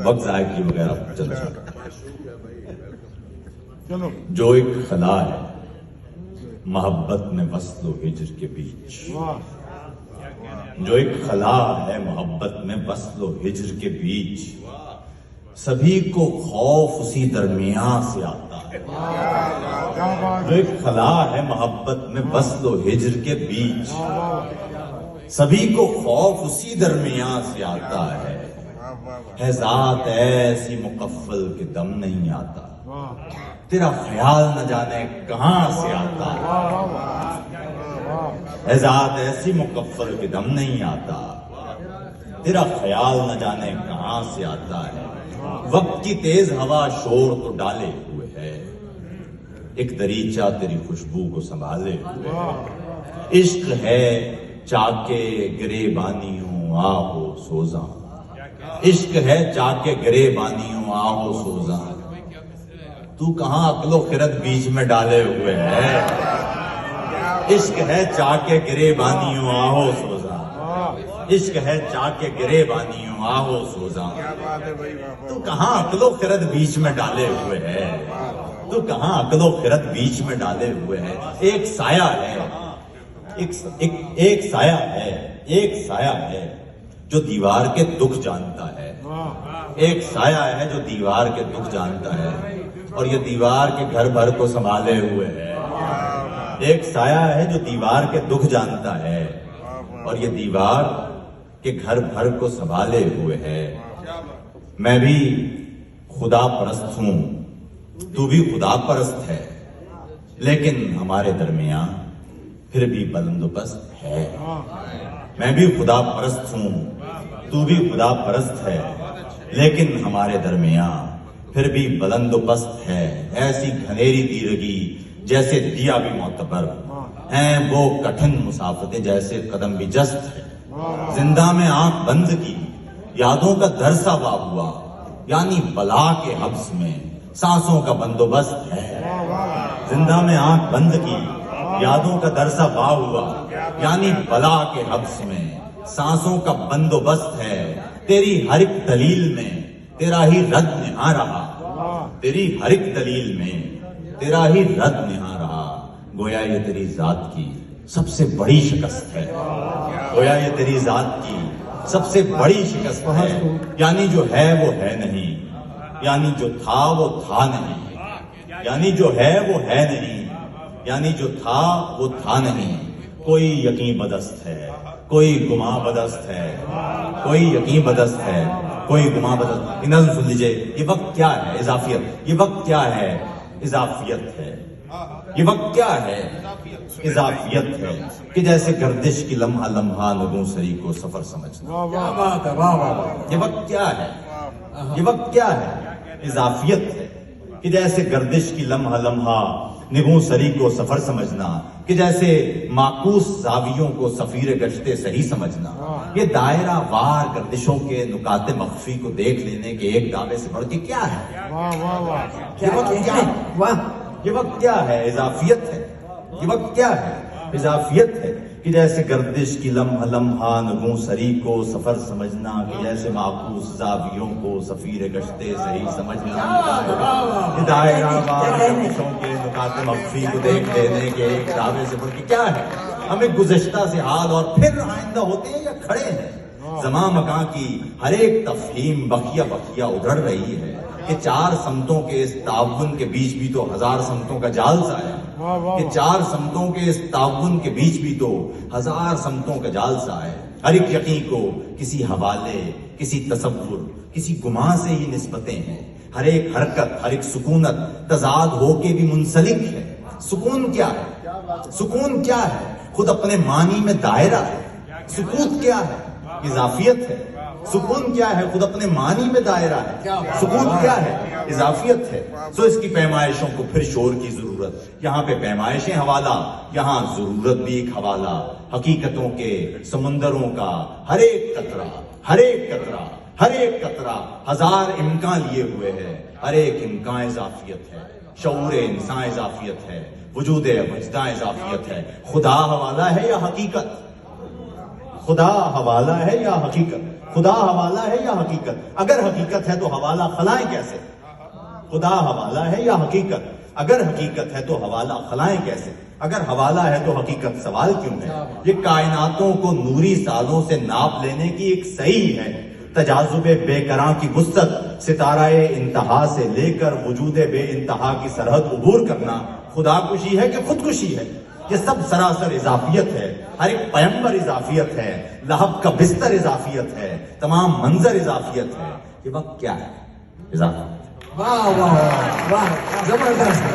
وقت ضائع کیے بغیر آپ چلو. جو ایک خلا ہے محبت میں وصل و ہجر کے بیچ، جو ایک خلا ہے محبت میں وصل و ہجر کے بیچ، سبھی کو خوف اسی درمیان سے آتا ہے. جو ایک خلا ہے محبت میں وصل و ہجر کے بیچ، سبھی کو خوف اسی درمیان سے آتا ہے. ہے ذات ایسی مقفل کہ دم نہیں آتا، تیرا خیال نہ جانے کہاں سے آتا ہے. ہے ذات ایسی مقفل کہ دم نہیں آتا، تیرا خیال نہ جانے کہاں سے آتا ہے. وقت کی تیز ہوا شور تو ڈالے ہوئے ہے، ایک دریچہ تیری خوشبو کو سنبھالے ہوئے ہے. عشق ہے چاکے گریبانیوں آہو سوزاں، عشق ہے چاکے گریبانیوں آہو سوزاں. تو کہاں عقل و خرد بیچ میں ڈالے ہوئے ہے. عشق ہے چاکے گریبانیوں آہو سوزاں، عشق ہے چاکے گریبانیوں آہو سوزاں. تو کہاں عقل و خرد بیچ میں ڈالے ہوئے ہے، تو کہاں عقل و خرد بیچ میں ڈالے ہوئے ہے. ایک سایہ ہے، ایک سایہ ہے، ایک سایہ ہے جو دیوار کے دکھ جانتا ہے. ایک سایہ ہے جو دیوار کے دکھ جانتا ہے اور یہ دیوار کے گھر بھر کو سنبھالے ہوئے ہے. ایک سایہ ہے جو دیوار کے دکھ جانتا ہے اور یہ دیوار کے گھر بھر کو سنبھالے ہوئے ہے. میں بھی خدا پرست ہوں، تو بھی خدا پرست ہے، لیکن ہمارے درمیان پھر بھی بلند و پست ہے. میں بھی خدا پرست ہوں، تو بھی خدا پرست ہے، لیکن ہمارے درمیان پھر بھی بلند و پست ہے. ایسی گھنیری تیرگی جیسے دیا بھی معتبر ہیں، وہ کٹھن مسافتیں جیسے قدم بھی جست ہے. زندہ میں آنکھ بند کی یادوں کا درسا وا ہوا، یعنی بلا کے حبس میں سانسوں کا بندوبست ہے. زندہ میں آنکھ بند کی یادوں کا درسا وا ہوا، یعنی بلا کے حبس میں سانسوں کا بندوبست ہے. تیری ہر ایک دلیل میں تیرا ہی رد نہاں رہا، تیری ہر ایک دلیل میں تیرا ہی رد نہاں رہا. گویا یہ تیری ذات کی سب سے بڑی شکست ہے، گویا یہ تیری ذات کی سب سے بڑی شکست ہے. یعنی جو ہے وہ ہے نہیں، یعنی جو تھا وہ تھا نہیں، یعنی جو ہے وہ ہے نہیں، یعنی جو تھا وہ تھا نہیں. کوئی یقین بدست ہے، کوئی گماں بدست ہے، کوئی یقین بدست ہے، کوئی گماں بدست. نظم سن لیجئے. یہ وقت کیا ہے؟ اضافیت. یہ وقت کیا ہے؟ اضافیت ہے. یہ وقت کیا ہے؟ اضافیت ہے کہ جیسے گردش کی لمحہ لمحہ نگوں سری کو سفر سمجھنا. یہ وقت کیا ہے؟ یہ وقت کیا ہے؟ اضافیت ہے کہ جیسے گردش کی لمحہ لمحہ نگوں سری کو سفر سمجھنا، کہ جیسے معکوس زاویوں کو سفیر گشتے صحیح سمجھنا. یہ دائرہ وار گردشوں کے نکات مخفی کو دیکھ لینے کے ایک دعوے سے بڑھ کے کیا ہے؟ یہ وقت کیا ہے؟ یہ وقت کیا ہے؟ اضافیت ہے. یہ وقت کیا ہے؟ اضافیت ہے کہ جیسے گردش کی لمحہ لمحہ نگوں سری کو سفر سمجھنا، کہ جیسے معکوس زاویوں کو سفیر گشتے صحیح سمجھنا. دائرہ وار گردشوں کے نکات مخفی کو دیکھ لینے کے ایک دعوے سے بڑھ کے کیا ہے؟ ہمیں گزشتہ سے حال اور پھر آئندہ ہوتے ہیں یا کھڑے ہیں. زمان مکان کی ہر ایک تفہیم بخیا بخیا ادھر رہی ہے کہ چار سمتوں کے اس تعاون کے بیچ بھی تو ہزار سمتوں کا جال سا ہے. کہ چار سمتوں کے اس تعاون کے بیچ بھی تو ہزار سمتوں کا جال سا ہے. ہر ایک یقین کو کسی حوالے، کسی تصور، کسی گمان سے ہی نسبتیں ہیں. ہر ایک حرکت، ہر ایک سکونت تضاد ہو کے بھی منسلک ہے. سکون کیا ہے؟ سکون کیا ہے؟ خود اپنے معنی میں دائرہ ہے. سکوت کیا ہے؟ اضافیت ہے. سکون کیا ہے؟ خود اپنے معنی میں دائرہ ہے. سکون کیا ہے؟ اضافیت ہے. سو اس کی پیمائشوں کو پھر شور کی ضرورت. یہاں پہ پیمائشیں حوالہ، یہاں ضرورت بھی ایک حوالہ. حقیقتوں کے سمندروں کا ہر ایک قطرہ، ہر ایک قطرہ، ہر ایک قطرہ ہزار امکان لیے ہوئے ہے. ہر ایک امکان اضافیت ہے. شعور انسان اضافیت ہے. وجود وجدان اضافیت ہے. خدا حوالہ ہے یا حقیقت؟ خدا حوالہ ہے یا حقیقت؟ خدا حوالہ ہے یا حقیقت؟ اگر حقیقت ہے تو حوالہ خلائیں کیسے؟ خدا حوالہ ہے یا حقیقت؟ اگر حقیقت ہے تو حوالہ خلائیں کیسے؟ اگر حوالہ ہے تو حقیقت سوال کیوں ہے؟ یہ کائناتوں کو نوری سالوں سے ناپ لینے کی ایک صحیح ہے، تجاذب بے کراں کی وسعت، ستارہ انتہا سے لے کر وجود بے انتہا کی سرحد عبور کرنا خدا کشی ہے کہ خودکشی ہے؟ یہ سب سراسر اضافیت ہے، ہر ایک پیمبر اضافیت ہے، لہب کا بستر اضافیت ہے، تمام منظر اضافیت ہے۔ یہ وقت کیا ہے؟ اضافیت۔ واہ واہ واہ، زبردست۔